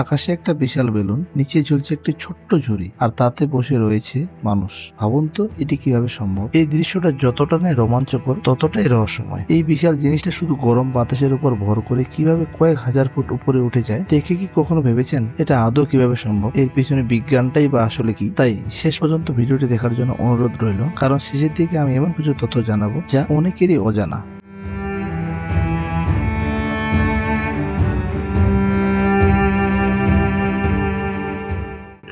আকাশে একটা বিশাল বেলুন, নিচে ঝুলছে একটি ছোট্ট ঝুড়ি, আর তাতে বসে রয়েছে মানুষ। ভাবুন তো এটি কিভাবে সম্ভব। এই দৃশ্যটা যতটা না রোমাঞ্চকর ততটাই রহস্যময়। এই বিশাল জিনিসটা শুধু গরম বাতাসের উপর ভর করে কিভাবে কয়েক হাজার ফুট উপরে উঠে যায়, দেখে কি কখনো ভেবেছেন এটা আদৌ কিভাবে সম্ভব? এর পিছনে বিজ্ঞানটাই বা আসলে কি? তাই শেষ পর্যন্ত ভিডিওটি দেখার জন্য অনুরোধ রইল, কারণ শেষের দিকে আমি এমন কিছু তথ্য জানাবো যা অনেকেরই অজানা।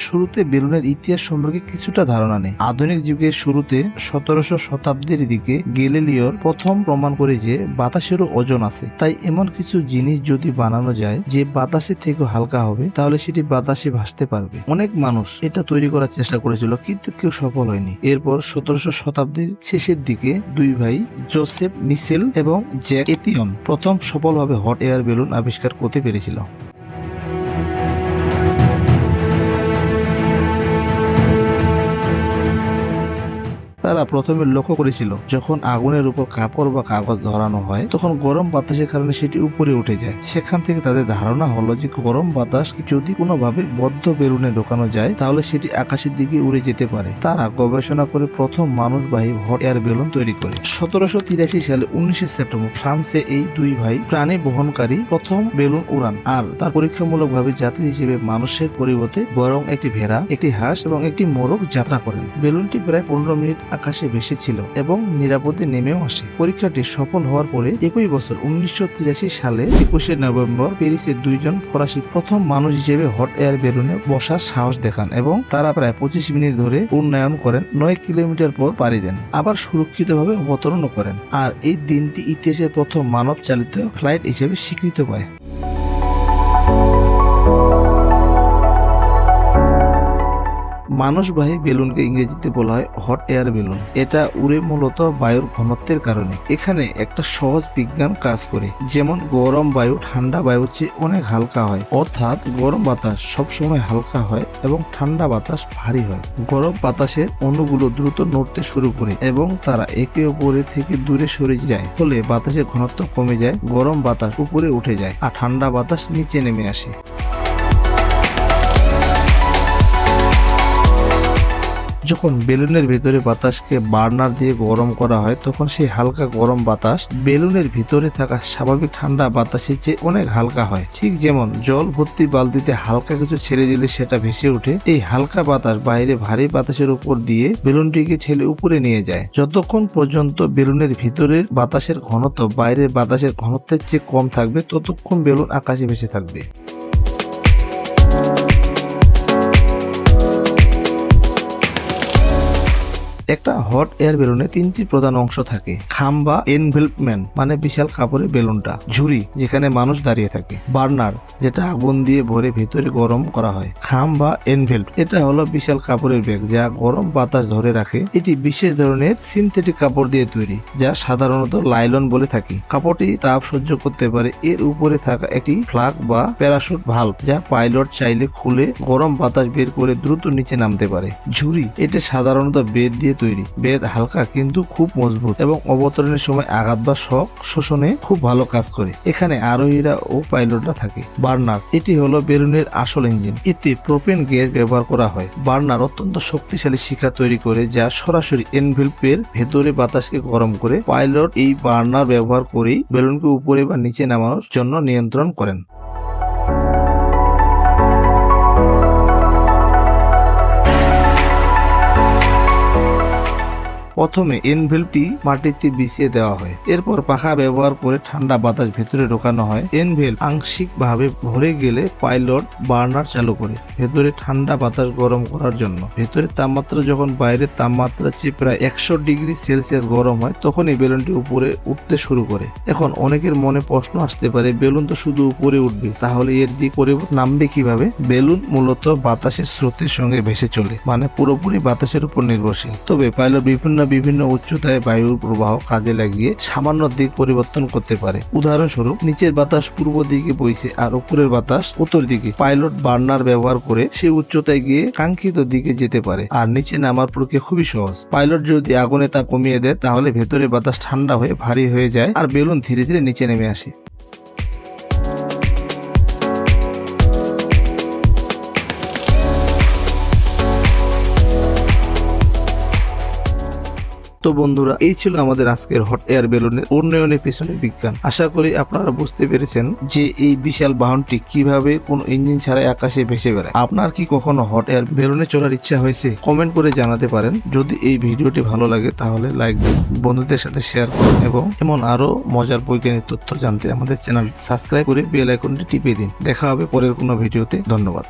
শুরুতে বেলুনের ইতিহাস সম্পর্কে কিছুটা ধারণা নেই। আধুনিক যুগের শুরুতে 1700 শতাব্দীর দিকে গ্যালিলিওর প্রথম প্রমাণ করে যে বাতাসেরও ওজন আছে। তাই এমন কিছু জিনিস যদি বানানো যায় যে বাতাসের থেকেও হালকা হবে, তাহলে সেটি বাতাসে ভাসতে পারবে। অনেক মানুষ এটা তৈরি করার চেষ্টা করেছিল, কিন্তু কেউ সফল হয়নি। এরপর 1700 শতাব্দীর শেষের দিকে দুই ভাই জোসেফ মিশেল এবং জ্যাক এথিয়ন প্রথম সফলভাবে হট এয়ার বেলুন আবিষ্কার করতে পেরেছিল। তারা প্রথমে লক্ষ্য করেছিল, যখন আগুনের উপর কাপড় বা কাগজ ধরানো হয় তখন গরম বাতাসের কারণে সেটি উপরে উঠে যায়। সেখান থেকে তাদের ধারণা হলো যে গরম বাতাস যদি কোনোভাবে বদ্ধ বেলুনে ঢোকানো যায় তাহলে সেটি আকাশের দিকে উড়ে যেতে পারে। তারা গবেষণা করে প্রথম মানুষবাহী হট এয়ার বেলুন তৈরি করে। 1783 সালে 19 সেপ্টেম্বর ফ্রান্সে এই দুই ভাই প্রাণী বহনকারী প্রথম বেলুন উড়ান, আর তার পরীক্ষামূলকভাবে যাত্রী হিসেবে মানুষের পরিবর্তে বরং একটি ভেড়া, একটি হাঁস এবং একটি মোরগ যাত্রা করেন। বেলুনটি প্রায় 15 মিনিট আকাশে ভেসেছিল এবং নিরাপদে নেমেও আসে। পরীক্ষাটি সফল হওয়ার পরে একই বছর 1983 সালে 21 নভেম্বর প্যারিসের দুইজন ফরাসি প্রথম মানুষ হিসেবে হট এয়ার বেলুনে বসার সাহস দেখান এবং তারা প্রায় 25 মিনিট ধরে উন্নয়ন করেন, 9 কিলোমিটার পর পাড়ি দেন, আবার সুরক্ষিতভাবে অবতরণ করেন। আর এই দিনটি ইতিহাসের প্রথম মানব চালিত ফ্লাইট হিসেবে স্বীকৃত পায়। মানুষবাহী বেলুনকে ইংরেজিতে বলা হয় হট এয়ার বেলুন। এটা উড়ে মূলত বায়ুর ঘনত্বের কারণে। এখানে একটা সহজ বিজ্ঞান কাজ করে, যেমন গরম বায়ু ঠান্ডা বায়ুর চেয়ে অনেক হালকা হয়, অর্থাৎ গরম বাতাস সবসময় হালকা হয় এবং ঠান্ডা বাতাস ভারী হয়। গরম বাতাসের অণুগুলো দ্রুত নড়তে শুরু করে এবং তারা একে অপরের থেকে দূরে সরে যায়, ফলে বাতাসের ঘনত্ব কমে যায়, গরম বাতাস উপরে উঠে যায় আর ঠান্ডা বাতাস নিচে নেমে আসে। যখন বেলুনের ভিতরে বাতাসকে বার্নার দিয়ে গরম করা হয় তখন সেই হালকা গরম বাতাস বেলুনের ভিতরে থাকা স্বাভাবিক ঠান্ডা বাতাসের চেয়ে অনেক হালকা হয়। ঠিক যেমন জল ভর্তি বালতিতে হালকা কিছু ছেড়ে দিলে সেটা ভেসে ওঠে, এই হালকা বাতাস বাইরে ভারী বাতাসের উপর দিয়ে বেলুনটিকে ঠেলে উপরে নিয়ে যায়। যতক্ষণ পর্যন্ত বেলুনের ভিতরের বাতাসের ঘনত্ব বাইরের বাতাসের ঘনত্বের চেয়ে কম থাকবে ততক্ষণ বেলুন আকাশে ভেসে থাকবে। একটা হট এয়ার বেলুনে তিনটি প্রধান অংশ থাকে। খাম বা এনভেলপমেন্ট মানে বিশাল কাপড়ের বেলুনটা, ঝুড়ি যেখানে মানুষ দাঁড়িয়ে থাকে, বার্নার যেটা আগুন দিয়ে ভরে ভেতরে গরম করা হয়। খাম বা এনভেলপ এটা হলো বিশাল কাপড়ের ব্যাগ যা গরম বাতাস ধরে রাখে। এটি বিশেষ ধরনের সিনথেটিক কাপড় দিয়ে তৈরি, যা সাধারণত লাইলন বলে থাকি। কাপড়টি তাপ সহ্য করতে পারে। এর উপরে থাকা একটি ফ্লাগ বা প্যারাশুট ভাল্ব যা পাইলট চাইলে খুলে গরম বাতাস বের করে দ্রুত নিচে নামতে পারে। ঝুড়ি এটা সাধারণত বেত দিয়ে তৈরি। বেদ হালকা কিন্তু খুব মজবুত এবং অবতরণের সময় আঘাত বা শক শোষণে খুব ভালো কাজ করে। এখানে আরোহীরা ও পাইলটরা থাকে। বার্নার এটি হলো বেলুনের আসল ইঞ্জিন। এতে প্রোপেন গ্যাস ব্যবহার করা হয়। বার্নার অত্যন্ত শক্তিশালী শিখা তৈরি করে যা সরাসরি এনভেলপের ভেতরে বাতাসকে গরম করে। পাইলট এই বার্নার ব্যবহার করেই বেলুনকে উপরে বা নিচে নামানোর জন্য নিয়ন্ত্রণ করেন। প্রথমে এনভেলপটি মাটিতে বিছিয়ে দেওয়া হয়, এরপর পাখা ব্যবহার করে ঠান্ডা বাতাস ভেতরে ঢোকানো হয়। এনভেল আংশিকভাবে ভরে গেলে পাইলট বার্নার চালু করে ভেতরে ঠান্ডা বাতাস গরম করার জন্য। ভেতরের তাপমাত্রা যখন বাইরের তাপমাত্রার চেয়ে প্রায় 100 ডিগ্রি সেলসিয়াস গরম হয় তখন এই বেলুনটি উপরে উঠতে শুরু করে। এখন অনেকের মনে প্রশ্ন আসতে পারে, বেলুন তো শুধু উপরে উঠবে, তাহলে এর দিক করে নামবে কিভাবে? বেলুন মূলত বাতাসের স্রোতের সঙ্গে ভেসে চলে, মানে পুরোপুরি বাতাসের উপর নির্ভরশীল। তবে পাইলট বিভিন্ন উচ্চতায় বায়ুর প্রবাহ কাজে লাগিয়ে সামান্য দিক পরিবর্তন করতে পারে। উদাহরণস্বরূপ, নিচের বাতাস পূর্ব দিকে বইছে আর উপরের বাতাস উত্তর দিকে। পাইলট বার্নার ব্যবহার করে সেই উচ্চতায় গিয়ে কাঙ্ক্ষিত দিকে যেতে পারে। আর নিচে নামার প্রক্রিয়া খুবই সহজ। পাইলট যদি আগুনে তা কমিয়ে দেয় তাহলে ভেতরে বাতাস ঠান্ডা হয়ে ভারী হয়ে যায় আর বেলুন ধীরে ধীরে নিচে নেমে আসে। তো বন্ধুরা, এই ছিল আমাদের আজকের হট এয়ার বেলুনের উন্নয়নের পেছনের বিজ্ঞান। আশা করি আপনারা বুঝতে পেরেছেন যে এই বিশাল বাহনটি কিভাবে কোনো ইঞ্জিন ছাড়াই আকাশে ভেসে বেড়ায়। আপনার কি কখনো হট এয়ার বেলুনে চড়ার ইচ্ছা হয়েছে? কমেন্ট করে জানাতে পারেন। যদি এই ভিডিওটি ভালো লাগে তাহলে লাইক দিন, বন্ধুদের সাথে শেয়ার করুন এবং এমন আরো মজার বৈজ্ঞানিক তথ্য জানতে আমাদের চ্যানেল সাবস্ক্রাইব করে বেল আইকনটি টিপে দিন। দেখা হবে পরের কোনো ভিডিওতে। ধন্যবাদ।